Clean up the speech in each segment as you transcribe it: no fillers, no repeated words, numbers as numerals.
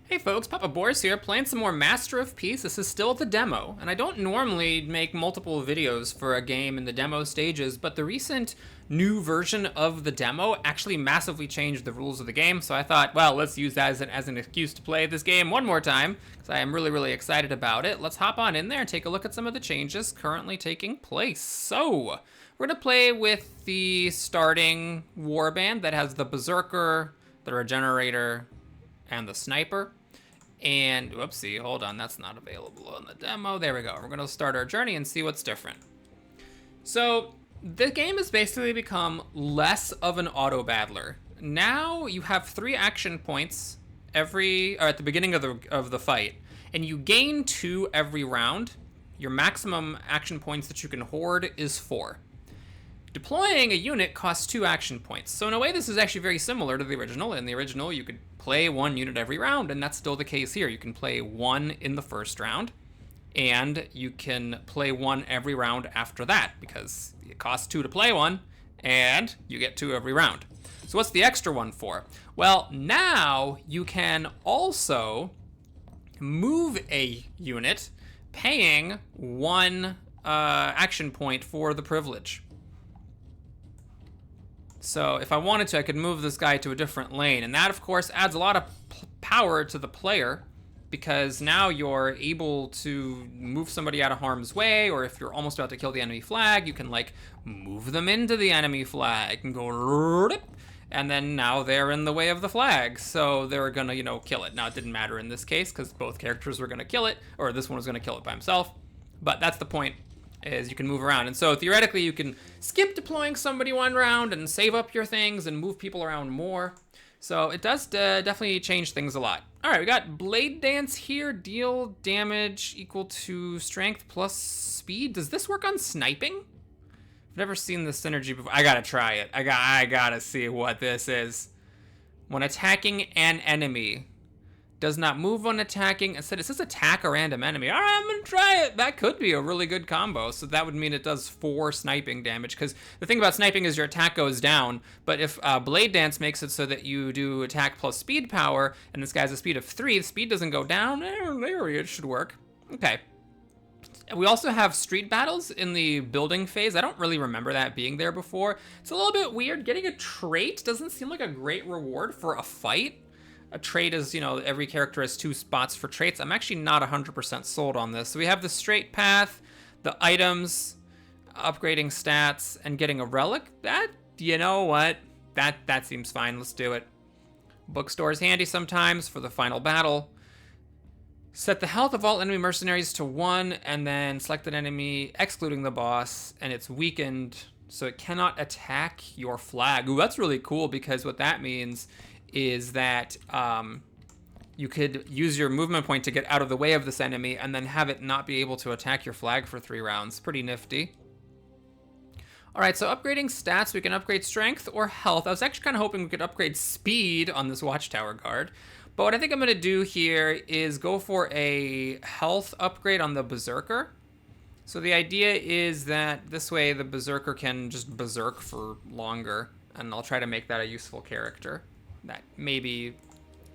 Hey folks, Papa Boris here, playing some more Master of Peace. This is still the demo, and I don't normally make multiple videos for a game in the demo stages, but the recent new version of the demo actually massively changed the rules of the game, so I thought, well, let's use that as an excuse to play this game one more time, because I am really excited about it. Let's hop on in there and take a look at some of the changes currently taking place. So, we're going to play with the starting warband that has the Berserker, the Regenerator, and the Sniper. And, whoopsie, hold on, that's not available in the demo. There we go. We're going to start our journey and see what's different. So, the game has basically become less of an auto-battler. Now, you have 3 action points at the beginning of the fight, and you gain 2 every round. Your maximum action points that you can hoard is 4. Deploying a unit costs 2 action points. So in a way, this is actually very similar to the original. In the original, you could play 1 unit every round, and that's still the case here. You can play 1 in the first round, and you can play 1 every round after that, because it costs 2 to play 1, and you get 2 every round. So what's the extra 1 for? Well, now you can also move a unit, paying 1 action point for the privilege. So if I wanted to, I could move this guy to a different lane. And that, of course, adds a lot of power to the player, because now you're able to move somebody out of harm's way, or if you're almost about to kill the enemy flag, you can, like, move them into the enemy flag and go, and then now they're in the way of the flag. So they're gonna, kill it. Now, it didn't matter in this case, because both characters were gonna kill it, or this one was gonna kill it by himself. But that's the point, is you can move around. And so theoretically you can skip deploying somebody 1 round and save up your things and move people around more. So it does definitely change things a lot. All right, we got Blade Dance here. Deal damage equal to strength plus speed. Does this work on sniping? I've never seen this synergy before. I gotta try it. I gotta see what this is. When attacking an enemy, does not move when attacking. Instead, it says attack a random enemy. All right, I'm going to try it. That could be a really good combo. So that would mean it does 4 sniping damage. Because the thing about sniping is your attack goes down. But if Blade Dance makes it so that you do attack plus speed power, and this guy has a speed of 3, the speed doesn't go down. There it should work. Okay. We also have street battles in the building phase. I don't really remember that being there before. It's a little bit weird. Getting a trait doesn't seem like a great reward for a fight. A trait is, every character has 2 spots for traits. I'm actually not 100% sold on this. So we have the straight path, the items, upgrading stats, and getting a relic. That, you know what? That seems fine. Let's do it. Bookstore is handy sometimes for the final battle. Set the health of all enemy mercenaries to 1, and then select an enemy, excluding the boss, and it's weakened, so it cannot attack your flag. Ooh, that's really cool, because what that means is that you could use your movement point to get out of the way of this enemy and then have it not be able to attack your flag for 3 rounds. Pretty nifty. All right, so upgrading stats, we can upgrade strength or health. I was actually kind of hoping we could upgrade speed on this watchtower guard. But what I think I'm going to do here is go for a health upgrade on the Berserker. So the idea is that this way the Berserker can just berserk for longer, and I'll try to make that a useful character. That may be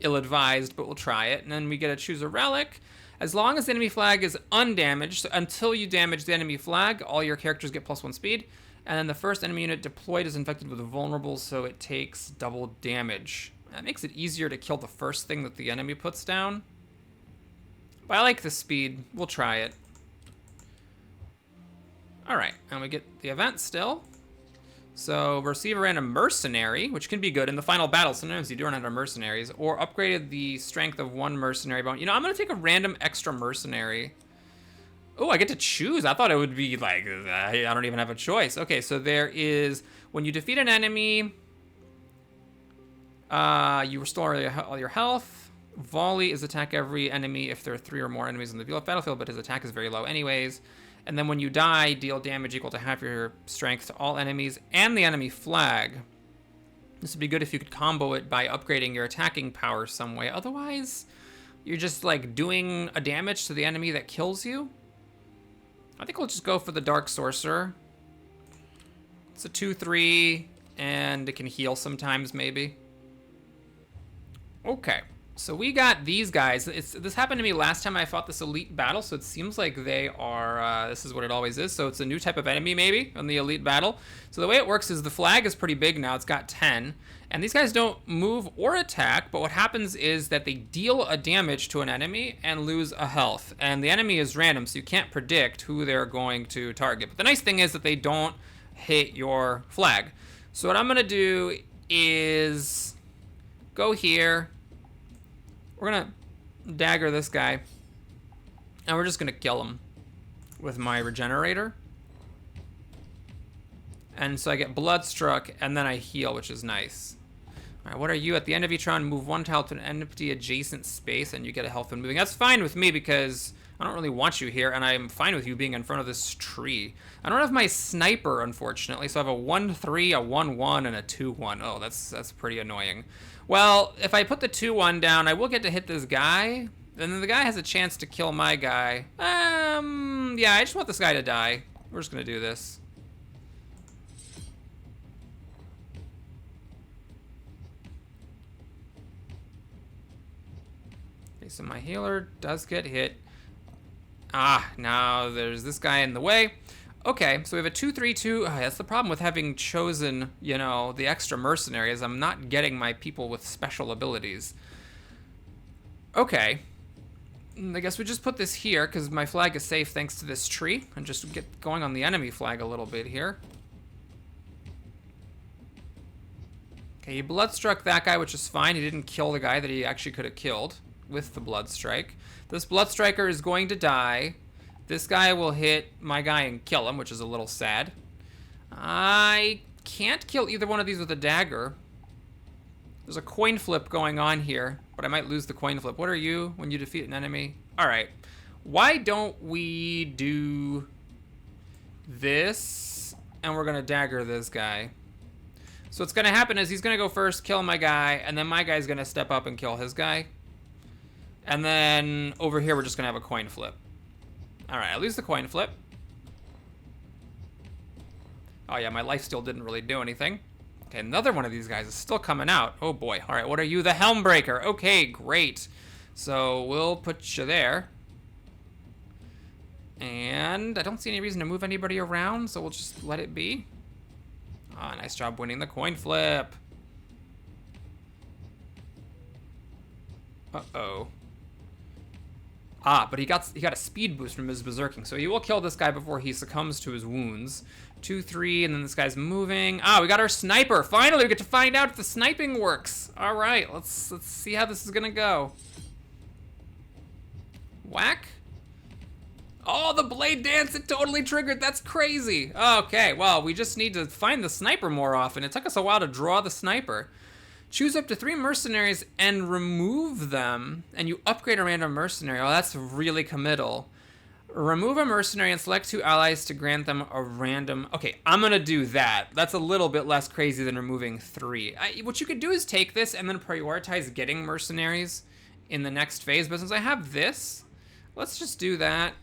ill-advised, but we'll try it. And then we get to choose a relic. As long as the enemy flag is undamaged, so until you damage the enemy flag, all your characters get +1 speed. And then the first enemy unit deployed is infected with vulnerable, so it takes double damage. That makes it easier to kill the first thing that the enemy puts down. But I like the speed. We'll try it. Alright, and we get the event still. So, receive a random mercenary, which can be good in the final battle. Sometimes you do run out of mercenaries. Or upgraded the strength of 1 mercenary bone. I'm going to take a random extra mercenary. Oh, I get to choose. I thought it would be like, I don't even have a choice. Okay, so there is, when you defeat an enemy, you restore all your health. Volley is attack every enemy if there are 3 or more enemies in the battlefield, but his attack is very low anyways. And then when you die, deal damage equal to half your strength to all enemies and the enemy flag. This would be good if you could combo it by upgrading your attacking power some way. Otherwise, you're just like doing a damage to the enemy that kills you. I think we'll just go for the Dark Sorcerer. It's a 2/3, and it can heal sometimes maybe. Okay. So we got these guys. This happened to me last time I fought this elite battle, so it seems like they are, this is what it always is. So it's a new type of enemy maybe on the elite battle. So the way it works is the flag is pretty big now. It's got 10. And these guys don't move or attack, but what happens is that they deal a damage to an enemy and lose a health. And the enemy is random, so you can't predict who they're going to target. But the nice thing is that they don't hit your flag. So what I'm going to do is go here. We're going to dagger this guy. And we're just going to kill him with my regenerator. And so I get blood struck, and then I heal, which is nice. All right, what are you? At the end of each round, move one tile to an empty adjacent space, and you get a health when moving. That's fine with me because I don't really want you here, and I'm fine with you being in front of this tree. I don't have my sniper, unfortunately, so I have a 1-3, a 1-1, and a 2-1. Oh, that's pretty annoying. Well, if I put the 2-1 down, I will get to hit this guy, and then the guy has a chance to kill my guy. Yeah, I just want this guy to die. We're just gonna do this. Okay, so my healer does get hit. Now there's this guy in the way. Okay, so we have a 2-3-2. That's the problem with having chosen, you know, the extra mercenaries. I'm not getting my people with special abilities. Okay. I guess we just put this here because my flag is safe thanks to this tree. And just get going on the enemy flag a little bit here. Okay, he blood struck that guy, which is fine. He didn't kill the guy that he actually could have killed with the blood strike. This blood striker is going to die. This guy will hit my guy and kill him, which is a little sad. I can't kill either one of these with a dagger. There's a coin flip going on here, but I might lose the coin flip. What are you when you defeat an enemy? All right. Why don't we do this, and we're going to dagger this guy. So what's going to happen is he's going to go first, kill my guy, and then my guy's going to step up and kill his guy. And then over here, we're just going to have a coin flip. All right, I lose the coin flip. Oh, yeah, my lifesteal didn't really do anything. Okay, another one of these guys is still coming out. Oh, boy. All right, what are you? The Helmbreaker. Okay, great. So we'll put you there. And I don't see any reason to move anybody around, so we'll just let it be. Ah, nice job winning the coin flip. Uh-oh. But he got a speed boost from his berserking, so he will kill this guy before he succumbs to his wounds. 2-3, and then this guy's moving. We got our sniper. Finally, we get to find out if the sniping works. All right, let's see how this is gonna go. Whack. Oh, the blade dance, it totally triggered. That's crazy. Okay, well, we just need to find the sniper more often. It took us a while to draw the sniper. Choose up to 3 mercenaries and remove them, and you upgrade a random mercenary. Oh, that's really committal. Remove a mercenary and select 2 allies to grant them a random... Okay, I'm going to do that. That's a little bit less crazy than removing 3. What you could do is take this and then prioritize getting mercenaries in the next phase. But since I have this, let's just do that.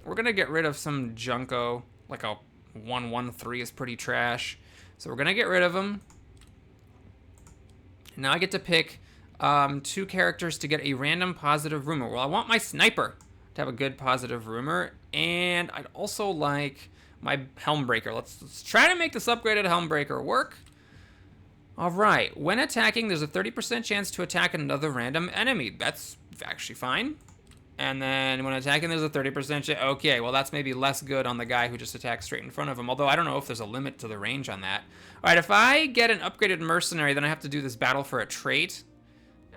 We're going to get rid of some Junko. Like a 1-1-3 is pretty trash. So we're going to get rid of them. Now I get to pick 2 characters to get a random positive rumor. Well, I want my sniper to have a good positive rumor, and I'd also like my Helmbreaker. Let's try to make this upgraded Helmbreaker work. All right, when attacking, there's a 30% chance to attack another random enemy. That's actually fine. And then when attacking, there's a 30% chance. Okay, well, that's maybe less good on the guy who just attacked straight in front of him, although I don't know if there's a limit to the range on that. All right, if I get an upgraded mercenary, then I have to do this battle for a trait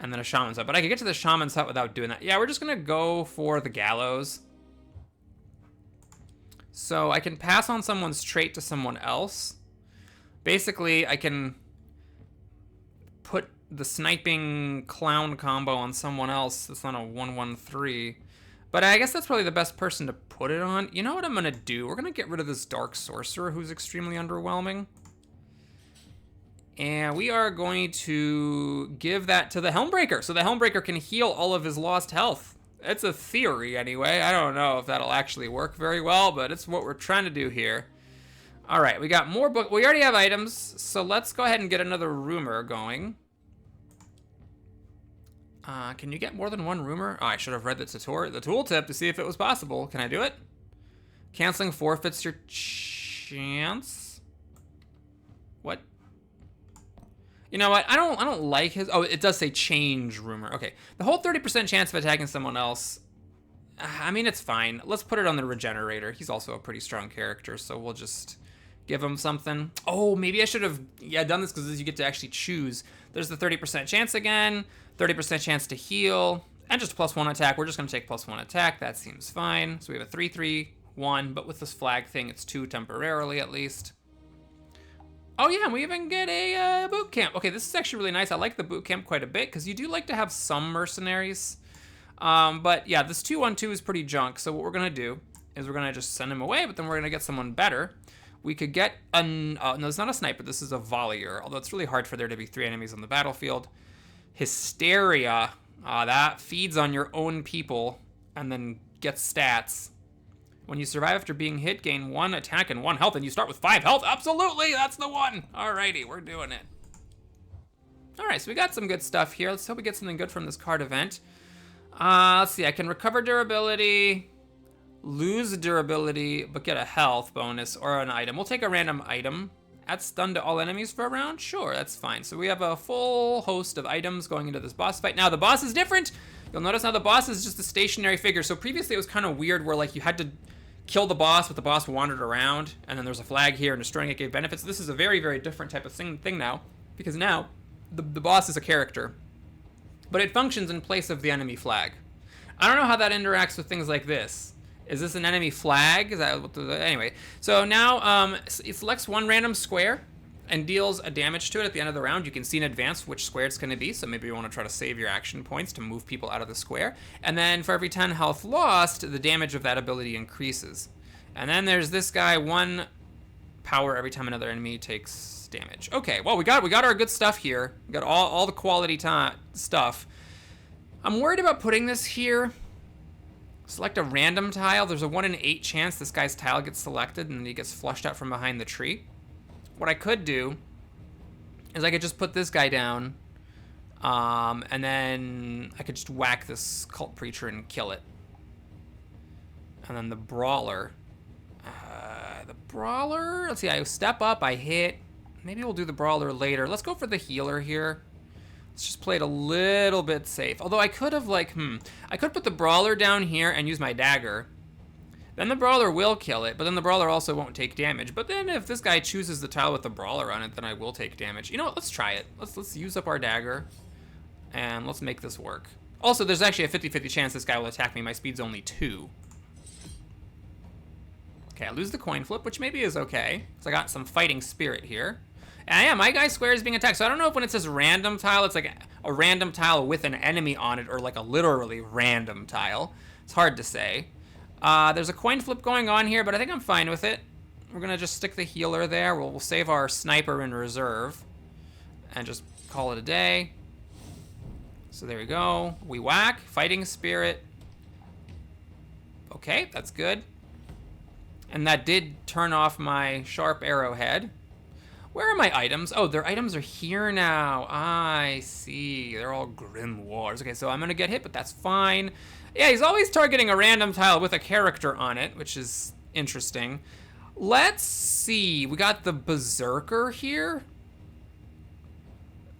and then a shaman's hut. But I could get to the shaman's hut without doing that. Yeah, we're just going to go for the gallows. So I can pass on someone's trait to someone else. Basically, I can put the sniping clown combo on someone else that's not a 1-1-3. But I guess that's probably the best person to put it on. You know what I'm going to do? We're going to get rid of this Dark Sorcerer who's extremely underwhelming. And we are going to give that to the Helmbreaker. So the Helmbreaker can heal all of his lost health. It's a theory anyway. I don't know if that'll actually work very well, but it's what we're trying to do here. All right, we got more book. We already have items, so let's go ahead and get another rumor going. Can you get more than one rumor? Oh, I should have read the tooltip to see if it was possible. Can I do it? Canceling forfeits your chance. What? You know what? I don't like his. Oh, it does say change rumor. Okay, the whole 30% chance of attacking someone else. I mean, it's fine. Let's put it on the regenerator. He's also a pretty strong character, so we'll just give him something. Oh, maybe I should have done this because you get to actually choose. There's the 30% chance again, 30% chance to heal, and just +1 attack. We're just gonna take +1 attack. That seems fine. So we have a 3/3/1, but with this flag thing, it's 2 temporarily at least. Oh yeah, and we even get a boot camp. Okay, this is actually really nice. I like the boot camp quite a bit because you do like to have some mercenaries. But yeah, this 2-1-2 is pretty junk. So what we're gonna do is we're gonna just send him away, but then we're gonna get someone better. We could get no, it's not a sniper. This is a volleyer. Although it's really hard for there to be 3 enemies on the battlefield. Hysteria. That feeds on your own people and then gets stats. When you survive after being hit, gain 1 attack and 1 health, and you start with 5 health. Absolutely, that's the one. Alrighty, we're doing it. Alright, so we got some good stuff here. Let's hope we get something good from this card event. Let's see, I can recover durability, lose durability, but get a health bonus or an item. We'll take a random item. Add stun to all enemies for a round? Sure, that's fine. So we have a full host of items going into this boss fight. Now, the boss is different. You'll notice now the boss is just a stationary figure. So previously it was kind of weird where like you had to kill the boss, but the boss wandered around, and then there's a flag here, and destroying it gave benefits. This is a very, very different type of thing now, because now the boss is a character, but it functions in place of the enemy flag. I don't know how that interacts with things like this. Is this an enemy flag? Is that what anyway? So now it selects one random square and deals a damage to it at the end of the round. You can see in advance which square it's going to be, so maybe you want to try to save your action points to move people out of the square. And then for every 10 health lost, the damage of that ability increases. And then there's this guy, 1 power every time another enemy takes damage. Okay, well, we got our good stuff here. We got all the quality stuff. I'm worried about putting this here. Select a random tile. There's a 1 in 8 chance this guy's tile gets selected and he gets flushed out from behind the tree. What I could do is I could just put this guy down, and then I could just whack this cult preacher and kill it. And then the brawler. Let's see, I step up, I hit. Maybe we'll do the brawler later. Let's go for the healer here. Let's just play it a little bit safe. Although I could have I could put the brawler down here and use my dagger. Then the brawler will kill it, but then the brawler also won't take damage. But then if this guy chooses the tile with the brawler on it, then I will take damage. You know what, let's try it. Let's use up our dagger, and let's make this work. Also, there's actually a 50-50 chance this guy will attack me. My speed's only 2. Okay, I lose the coin flip, which maybe is okay. So I got some fighting spirit here. And yeah, my guy's square is being attacked. So I don't know if when it says random tile, it's like a random tile with an enemy on it, or like a literally random tile. It's hard to say. There's a coin flip going on here, but I think I'm fine with it. We're gonna just stick the healer there. We'll save our sniper in reserve and just call it a day. So there we go. We whack, fighting spirit. Okay, that's good. And that did turn off my sharp arrowhead. Where are my items? Oh, their items are here now. I see. They're all grimoires. Okay, so I'm gonna get hit, but that's fine. Yeah, he's always targeting a random tile with a character on it, which is interesting. Let's see. We got the Berserker here.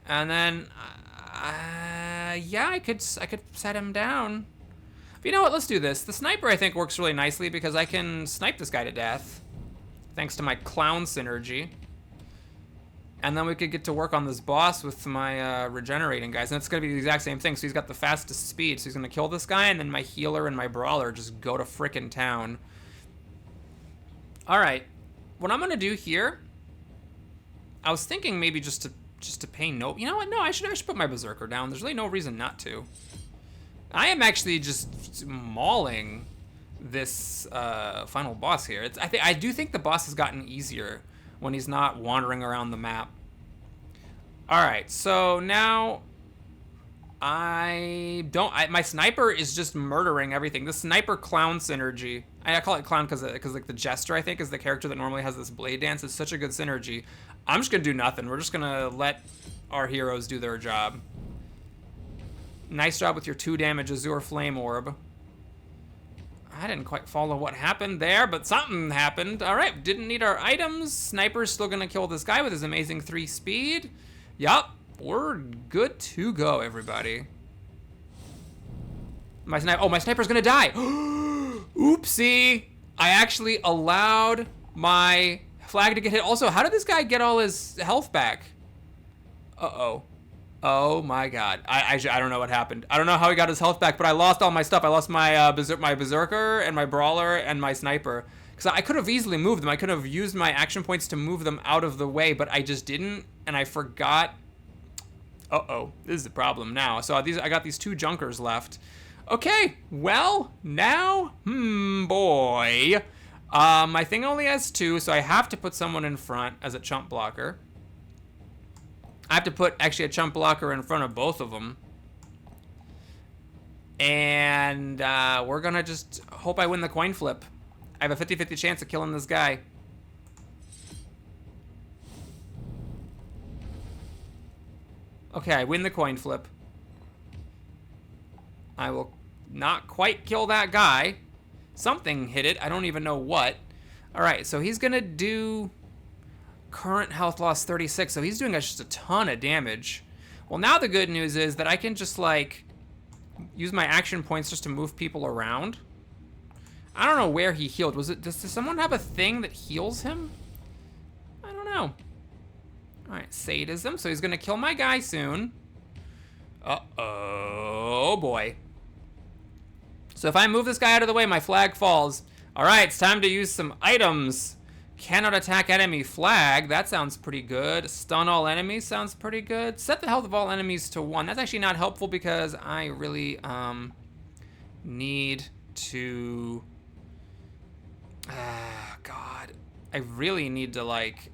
And then, yeah, I could set him down. But you know what? Let's do this. The sniper, I think, works really nicely because I can snipe this guy to death, thanks to my clown synergy. And then we could get to work on this boss with my regenerating guys. And it's going to be the exact same thing. So he's got the fastest speed. So he's going to kill this guy, and then my healer and my brawler just go to frickin' town. All right. What I'm going to do here, I was thinking maybe just to pay no... You know what? No, I should put my Berserker down. There's really no reason not to. I am actually just mauling this final boss here. I do think the boss has gotten easier when he's not wandering around the map. All right, so now my sniper is just murdering everything. The sniper clown synergy. I call it clown because like the jester, I think, is the character that normally has this blade dance. It's such a good synergy. I'm just gonna do nothing. We're just gonna let our heroes do their job. Nice job with your 2 damage Azure Flame Orb. I didn't quite follow what happened there, but something happened. All right, didn't need our items. Sniper's still gonna kill this guy with his amazing 3 speed. Yup, we're good to go, everybody. My sniper's gonna die. Oopsie. I actually allowed my flag to get hit. Also, how did this guy get all his health back? Uh-oh. Oh my god. I don't know what happened. I don't know how he got his health back, but I lost all my stuff. I lost my my Berserker and my Brawler and my Sniper. Because I could have easily moved them. I could have used my action points to move them out of the way, but I just didn't, and I forgot. Uh-oh. This is the problem now. So I got these 2 Junkers left. Okay, well, now, boy. My thing only has 2, so I have to put someone in front as a chump blocker. I have to put, actually, a chump blocker in front of both of them. And we're gonna just hope I win the coin flip. I have a 50-50 chance of killing this guy. Okay, I win the coin flip. I will not quite kill that guy. Something hit it. I don't even know what. All right, so he's gonna do current health loss 36. So he's doing just a ton of damage. Well, now the good news is that I can just like use my action points just to move people around. I don't know where he healed. Does someone have a thing that heals him? I don't know. All right, sadism. So he's gonna kill my guy soon. Uh-oh, boy. So if I move this guy out of the way, my flag falls. All right, it's time to use some items. Cannot attack enemy flag. That sounds pretty good. Stun all enemies sounds pretty good. Set the health of all enemies to 1. That's actually not helpful because I really need to... God. I really need to, like,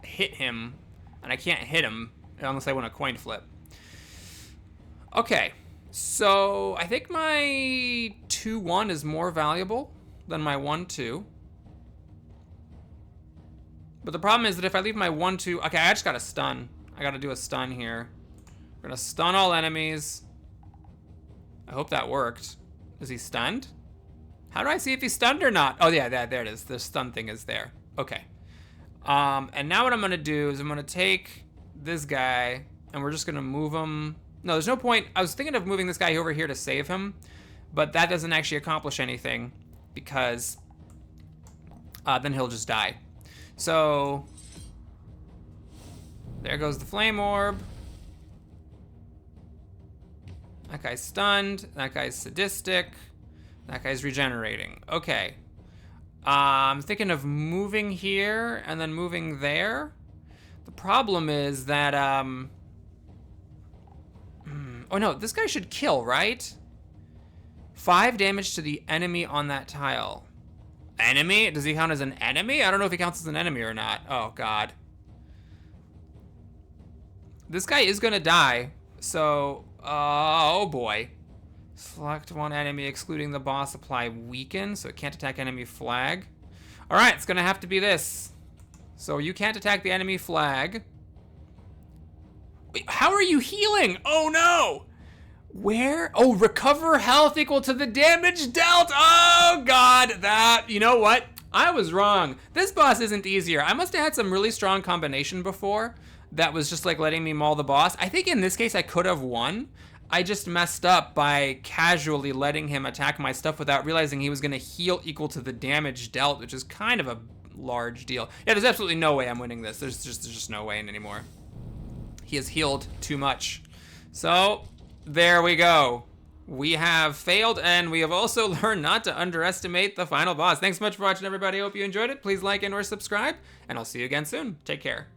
hit him. And I can't hit him unless I win a coin flip. Okay. So I think my 2-1 is more valuable than my 1-2. But the problem is that if I leave my 1-2... Okay, I just got to stun. I got to do a stun here. We're going to stun all enemies. I hope that worked. Is he stunned? How do I see if he's stunned or not? Oh, yeah, there it is. The stun thing is there. Okay. And now what I'm going to do is I'm going to take this guy, and we're just going to move him... No, there's no point. I was thinking of moving this guy over here to save him, but that doesn't actually accomplish anything because then he'll just die. So there goes the flame orb. That guy's stunned. That guy's sadistic. That guy's regenerating. Okay. I'm thinking of moving here and then moving there. The problem is that oh no, this guy should kill, right? 5 damage to the enemy on that tile. Enemy? Does he count as an enemy? I don't know if he counts as an enemy or not. Oh, God. This guy is gonna die. So, oh boy. Select 1 enemy excluding the boss, apply weaken, so it can't attack enemy flag. All right, it's gonna have to be this. So you can't attack the enemy flag. Wait, how are you healing? Oh no! Where? Oh, recover health equal to the damage dealt. Oh God, you know what? I was wrong. This boss isn't easier. I must have had some really strong combination before that was just like letting me maul the boss. I think in this case I could have won. I just messed up by casually letting him attack my stuff without realizing he was gonna heal equal to the damage dealt, which is kind of a large deal. Yeah, there's absolutely no way I'm winning this. There's just no way anymore. He has healed too much. So, there we go. We have failed, and we have also learned not to underestimate the final boss. Thanks so much for watching, everybody. I hope you enjoyed it. Please like and or subscribe, and I'll see you again soon. Take care.